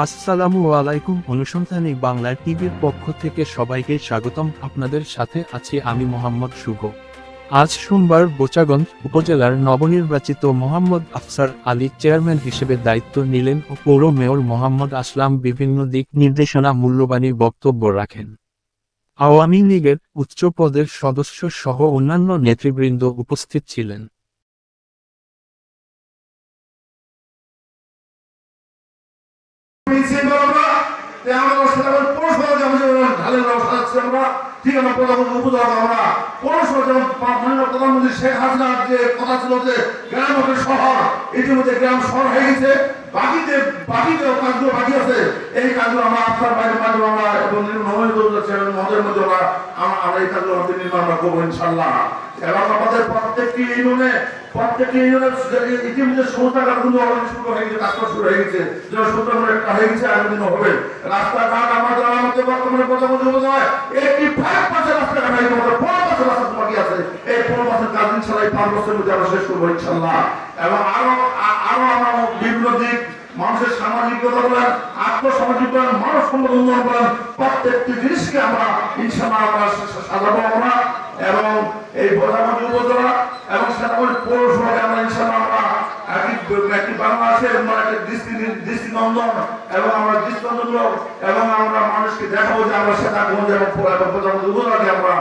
আসসালামু আলাইকুম। অনুসন্ধানী বাংলা টিভির পক্ষ থেকে সবাইকে স্বাগতম। আপনাদের সাথে আছি আমি মোহাম্মদ শুভ। আজ সোমবার বোচাগঞ্জ উপজেলার নবনির্বাচিত মোহাম্মদ আফসার আলী চেয়ারম্যান হিসেবে দায়িত্ব নিলেন ও পৌর মেয়র মোহাম্মদ আসলাম বিভিন্ন দিক নির্দেশনা মূল্যবানী বক্তব্য রাখেন। আওয়ামী লীগের উচ্চ পদের সদস্য সহ অন্যান্য নেতৃবৃন্দ উপস্থিত ছিলেন। প্রধানমন্ত্রী শেখ হাসিনার যে কথা ছিল যে গ্রাম হবে শহর, ইতিমধ্যে গ্রাম শহর হয়ে গেছে। বাকি যে কাজগুলো বাকি আছে, এই কাজগুলো আমরা আপনার বাইরে মাধ্যমে আমরা এবং মহলের মধ্যে আমরা এই কাজগুলো আমাদের নির্মাণ করবো ইনশাল্লাহ। এবং আমাদের প্রত্যেকটি ইউনিয়নে ইতিমধ্যে শৌচাগারগুলো অলরেডি শুরু হয়ে গেছে, কাজটা শুরু হয়ে গেছে। শৌচাগার একটা হয়ে গেছে, আগামী দিনও হবে। রাস্তাঘাট আমাদের বর্তমানে প্রধানমন্ত্রী বলা 85% রাস্তাঘাট হয়ে গেছে, 15% রাস্তা বাকি আছে। এই 15% কাজ ইনশাল্লাহ 5 বছরের মধ্যে আমরা শেষ করবো ইনশাল্লাহ। এবং আরো আমরা বিভিন্ন দিক মানুষের সামাজিকতা বলেন, আত্মসামাজিক বলেন, মানব সম্পদ উন্নয়ন বলেন, প্রত্যেকটি জিনিসকে আমরা ইনশাল্লাহ আমরা সাজাবো আমরা। এবং এই বোঝামতি উপজেলা এবং সেনাবাহিনী পৌরসভাকে আমরা ইনশাল্লাহ আমরা একটি বাংলাদেশের একটা দৃষ্টিনন্দন এবং আমরা দৃষ্টান্তমূলক এবং আমরা মানুষকে দেখাবো যে আমরা সেনাগঞ্জ এবং বোঝামতি উপজেলাকে আমরা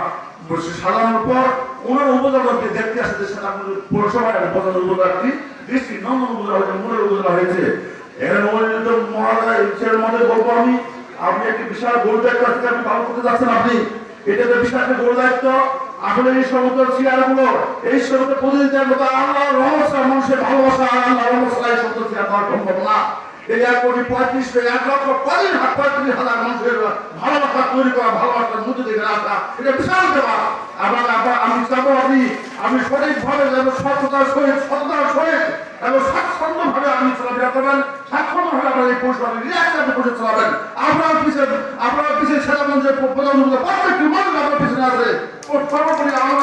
সাজানোর পর ওনার উপজেলাকে দেখতে আসছে সেনাগঞ্জ পৌরসভা এবং বোঝামতি উপজেলাটি দৃষ্টিনন্দন উপজেলা হয়েছে, মূলের উপজেলা হয়েছে। এখানে মহারাজের মধ্যে বলবো আপনি একটি বিশাল গোল দায়িত্ব আজকে আপনি পালন করতে যাচ্ছেন। আপনি এটা তো বিশাল একটা গোল দায়িত্ব। আসলে এই সমস্ত চেয়ারগুলো এই সমস্ত প্রতিনিধিদের মতো আল্লাহর রহমত, মানুষের ভালোবাসা আর আল্লাহর রহমত এই সমস্ত চেয়ার পাওয়া সম্ভব না। এই 1,35,00,000 মানুষের ভালোবাসা তৈরি করা, ভালোবাসার মধ্যে থেকে রাখা, এটা বিশাল ব্যাপার। আমি চাবো আপনি সঠিকভাবে সততার সহিত এবং স্বাচ্ছন্দ্যভাবে আপনি চলাফেরা করবেন, স্বাচ্ছন্দ্যভাবে আপনার এই পরিষেবাকে রিয়াক্ট করে চালাবেন। আপনার পিছিয়ে সেনাগঞ্জের প্রধানমন্ত্রী প্রত্যেকটি মানুষ আপনার পিছনে আছে। সর্বোপরি আমরা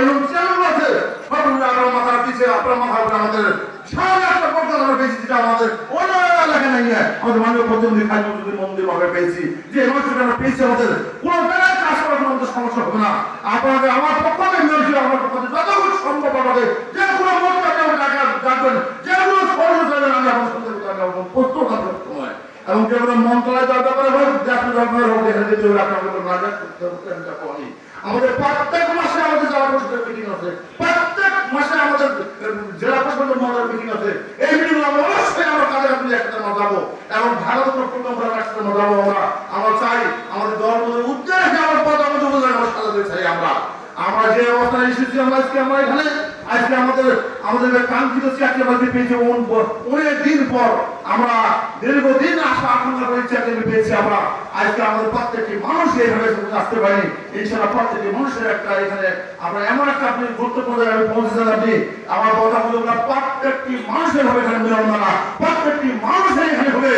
এরকম চ্যানেল আছে, সর্বোপরি আপনার মাথার পিছিয়ে আপনার মাথার উপরে আমাদের সারা একটা পর্দা আমরা পেয়েছি, যেটা আমাদের অন্য এলাকায় নাই। আমাদের মাননীয় প্রতিনিধি খাদ্য মন্দির ভাবে পেয়েছি, যে মানুষকে আমরা পেয়েছি। আমাদের কোন জায়গায় কাজ করার কোনো সমস্যা হবে না। আপনাকে আমার পক্ষ থেকে আমার পক্ষ থেকে যতটুকু সম্ভব আমাদের যে কোনো মতটাকে টাকা ডাকবেন, যে কোনো সহযোগ করবেন, আমি আপনার সঙ্গে প্রস্তুত থাকবেন সময়। এবং যে কোনো মন্ত্রণালয় ব্যাপারে হোক, জাতীয় ব্যাপারে হোক, এখানে যেতে হলে আপনাদের আমাদের প্রত্যেক মাসে আমাদের জেলা পরিষদের মিটিং আছে, প্রত্যেক মাসে আমাদের জেলা পরিষদের মহলের মিটিং আছে। এই মিটিং আমরা অবশ্যই আমরা কাজে আপনি একসাথে যাবো এবং ভারত প্রোগ্রাম একসাথে যাবো। আমরা চাই আমাদের দলের উদ্দেশ্যে আমার পদ আমাদের আমরা সাজাতে চাই। আমরা যে অবস্থায় এসেছি আমরা এখানে আজকে আমাদের কাঙ্ক্ষিত চাকরি বাকরি পেয়েছি অনেক দিন পর। আমরা দীর্ঘদিন আশা আকাঙ্ক্ষা করে চাকরি পেয়েছি। আমরা আজকে আমাদের প্রত্যেকটি মানুষ এইভাবে আসতে পারি ইনশাআল্লাহ। প্রত্যেকটি মানুষের একটা এখানে আমরা এমন একটা আপনি গুরুত্বপূর্ণ জায়গায় পৌঁছেছেন। আপনি আমার কথা বলবো না, প্রত্যেকটি মানুষের হবে এখানে মিলন মেলা, প্রত্যেকটি মানুষের এখানে হবে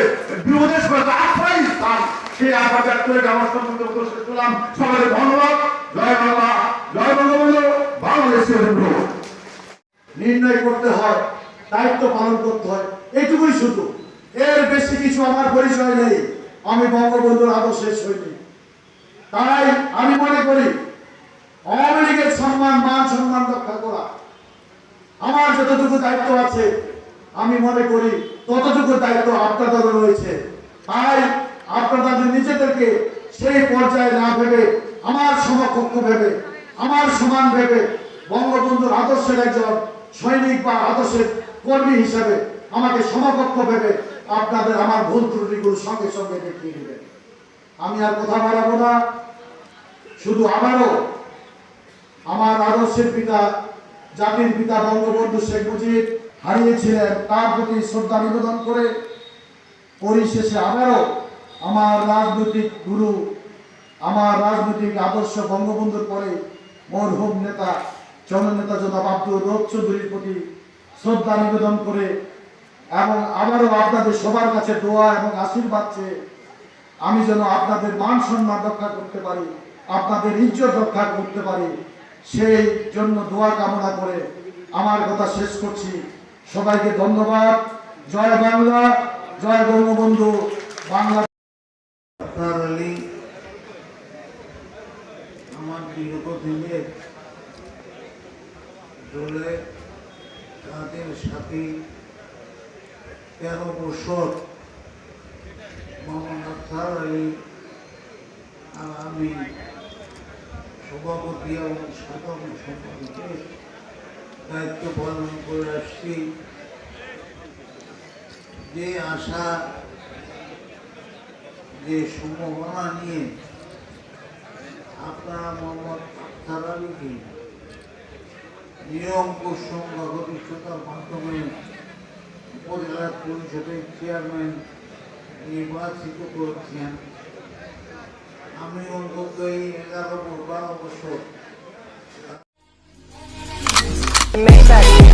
বিরোধের আশ্রয় স্থান। সেই আশা ব্যক্ত করে আমার সম্পর্কে শুনলাম। সবাইকে ধন্যবাদ। জয় বাংলা, জয় বঙ্গবন্ধু, বাংলাদেশের নির্ণয় করতে হয়, দায়িত্ব পালন করতে হয়, এইটুকুই শুধু। এর বেশি কিছু আমার পরিচয় নেই। আমি বঙ্গবন্ধুর আদর্শের সৈনিক। তাই আমি মনে করি আওয়ামী লীগের মান সম্মান রক্ষা করা আমার যতটুকু দায়িত্ব আছে, আমি মনে করি ততটুকু দায়িত্ব আপনাদেরও রয়েছে। তাই আপনাদের নিজেদেরকে সেই পর্যায়ে না ভেবে, আমার সমকক্ষ ভেবে, আমার সমান ভেবে, বঙ্গবন্ধুর আদর্শের একজন সৈনিক বা আদর্শের কর্মী হিসেবে আমাকে সমকক্ষ ভেবে আপনাদের আমার ভুল ত্রুটিগুলো সঙ্গে সঙ্গে দেখিয়ে দেবেন। আমি আর কথা বাড়াবো না। শুধু আবারও আমার আদর্শের পিতা, জাতির পিতা বঙ্গবন্ধু শেখ মুজিব হারিয়েছিলেন, তার প্রতি শ্রদ্ধা নিবেদন করে পরিশেষে আবারও আমার রাজনৈতিক গুরু, আমার রাজনৈতিক আদর্শ বঙ্গবন্ধুর পরে মরহুম নেতা জননেতা জনাব আব্দুর রব চৌধুরীর প্রতি শ্রদ্ধা নিবেদন করে এবং আবারও আপনাদের সবার কাছে দোয়া এবং আশীর্বাদ চেয়ে আমি যেন আপনাদের মান সম্মান রক্ষা করতে পারি, আপনাদের ইজ্জত রক্ষা করতে পারি, সেই জন্য দোয়া কামনা করে আমার কথা শেষ করছি। সবাইকে ধন্যবাদ। জয় বাংলা, জয় বঙ্গবন্ধু বাংলা। আখতার আলী আমার বিগত দিনের দলে তাদের সাথে 13 বছর মোহাম্মদ আখতার আলী আর আমি সভাপতি এবং সাধারণ সম্পাদকের দায়িত্ব পালন করে আসছি। যে আশা যে সম্ভাবনা নিয়ে আপনারা মোহাম্মদ আখতার আলীকে নিরঙ্কুশ সংখ্যাগরিষ্ঠতার মাধ্যমে উপজেলা পরিষদের চেয়ারম্যান নির্বাচিত করেছেন, আমি অন্তত এই 11-12 বছর Maybach.